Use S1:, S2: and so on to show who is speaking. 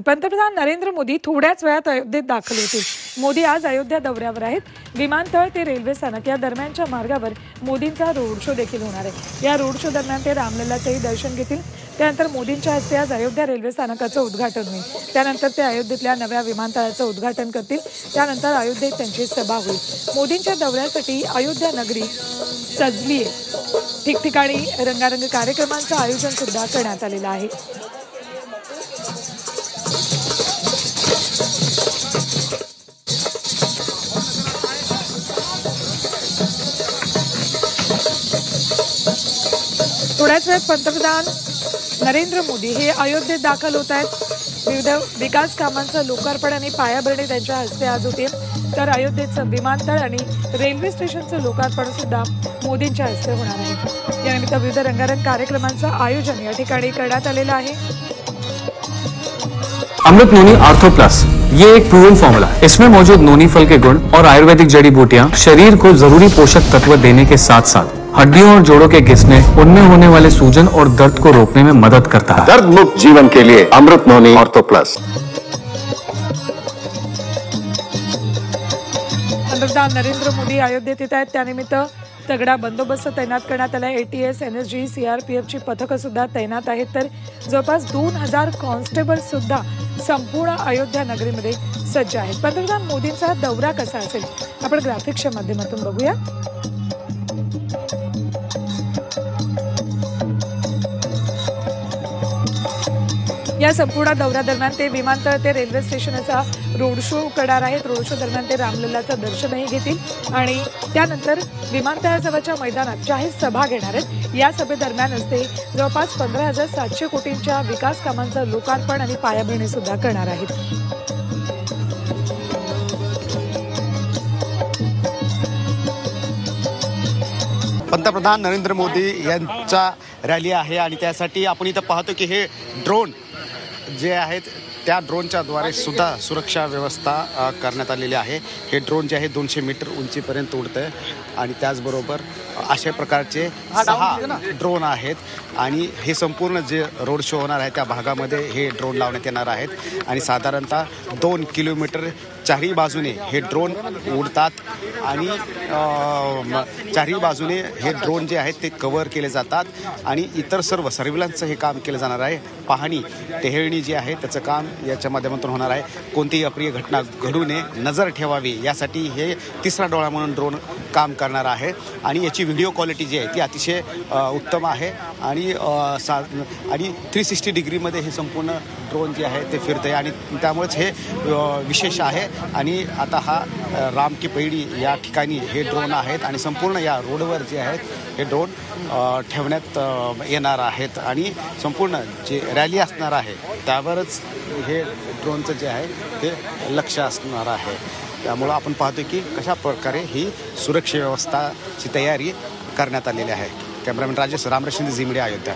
S1: पंतप्रधान नरेंद्र मोदी थोड्याच वेळात अयोध्येत दाखल होतील। मोदी आज अयोध्या दौऱ्यावर आहेत। विमानतळ ते रेल्वे स्थानक या दरम्यानच्या मार्गावर मोदींचा रोड शो देखील होणार आहे। या रोड शो दरम्यान ते रामलल्लाचेही दर्शन घेतील। त्यानंतर मोदींच्या हस्ते आज अयोध्या रेल्वे स्थानकाचं उद्घाटन होईल। त्यानंतर ते अयोध्येतल्या नव्या विमानतळाचं उद्घाटन करतील। त्यानंतर अयोध्येत त्यांची सभा होईल। मोदींच्या दौऱ्यासाठी अयोध्या नगरी सजली आहे। ठिकठिकाणी रंगारंग कार्यक्रमांचं आयोजन सुद्धा करण्यात आलेलं आहे। थोड्याच वेळात पंतप्रधान नरेंद्र मोदी हे अयोध्येत दाखल होत आहेत। विविध विकास कामांचं लोकार्पण आणि पायाभरणी त्यांच्या हस्ते आज होतील। तर अयोध्येचं विमानतळ आणि रेल्वे स्टेशनचं लोकार्पण सुद्धा मोदींच्या हस्ते होणार आहे। यानिमित्त विविध रंगारंग कार्यक्रमांचं आयोजन या ठिकाणी करण्यात आलेलं आहे।
S2: अमृत नोनी आर्थो प्लस ये एक प्रूवन फॉर्मूला है। इसमें मौजूद नोनी फल के गुण और आयुर्वेदिक जड़ी बूटियां शरीर को जरूरी पोषक तत्व देने के साथ साथ हड्डियों और जोड़ों के घिसने, उनमें होने वाले सूजन और दर्द को रोकने में मदद करता है।
S3: दर्द मुक्त जीवन के लिए अमृत नोनी आर्थो प्लस।
S1: पंतप्रधान नरेंद्र मोदी अयोध्येत येत आहेत। त्यानिमित्त तगडा बंदोबस्त तैनात करण्यात आला आहे। ATS, NSG, CRPFची पथकं सुद्धा तैनात आहेत। तर जवळपास 2000 कॉन्स्टेबल सुद्धा संपूर्ण अयोध्या नगरीमध्ये सज्ज आहेत। पंतप्रधान मोदींचा दौरा कसा असेल आपण ग्राफिक्सच्या माध्यमातून बघूया। या संपूर्ण दौऱ्यादरम्यान ते विमानतळ ते रेल्वे स्टेशनचा रोड शो करणार आहेत। रोड शो दरम्यान ते रामलल्लाचं दर्शनही घेतील आणि त्यानंतर विमानतळाजवळच्या मैदानात जाहीर सभा घेणार आहेत। या सभेदरम्यानच ते जवळपास 15,700 कोटींच्या विकास कामांचं लोकार्पण आणि पायाभरणी सुद्धा करणार आहेत।
S4: पंतप्रधान नरेंद्र मोदी यांचा रॅली आहे आणि त्यासाठी आपण इथं पाहतो की हे ड्रोन जे आहेत त्या ड्रोनच्या द्वारे सुद्धा सुरक्षा व्यवस्था करण्यात आलेली आहे। हे ड्रोन जे आहे 200 मीटर उंचीपर्यंत उडतं आणि त्याचबरोबर अशा प्रकारचे 6 ड्रोन आहेत आणि हे संपूर्ण जे रोड शो होणार आहे त्या भागामध्ये हे ड्रोन लावण्यात येणार आहेत आणि साधारणतः 2 किलोमीटर चारही बाजूने हे ड्रोन उडतात आणि चारही बाजूने हे ड्रोन जे आहेत ते कव्हर केले जातात आणि इतर सर्व सर्व्हिलन्सचं हे काम केलं जाणार आहे। पाहणी टेहळणी जी आहे त्याचं काम याच्या माध्यमातून होणार आहे। कोणतीही अप्रिय घटना घडू नये, नजर ठेवावी यासाठी हे तिसरा डोळा म्हणून ड्रोन काम करणार आहे आणि याची व्हिडिओ क्वालिटी जी आहे ती अतिशय उत्तम आहे आणि 360 डिग्रीमध्ये हे संपूर्ण ड्रोन जे आहे ते फिरतं आहे आणि त्यामुळेच हे विशेष आहे। आणि आता हा राम की पैडी या ठिकाणी हे ड्रोन आहेत आणि संपूर्ण या रोडवर जे आहेत हे ड्रोन ठेवण्यात येणार आहेत आणि संपूर्ण जे रॅली असणार आहे त्यावरच हे ड्रोनचं जे आहे ते लक्ष असणार आहे। त्यामुळं आपण पाहतो की कशा प्रकारे ही सुरक्षा व्यवस्थाची तयारी करण्यात आलेली आहे। Cameraman Rajesh Ramraj Shinde, Zee media, Ayodhya.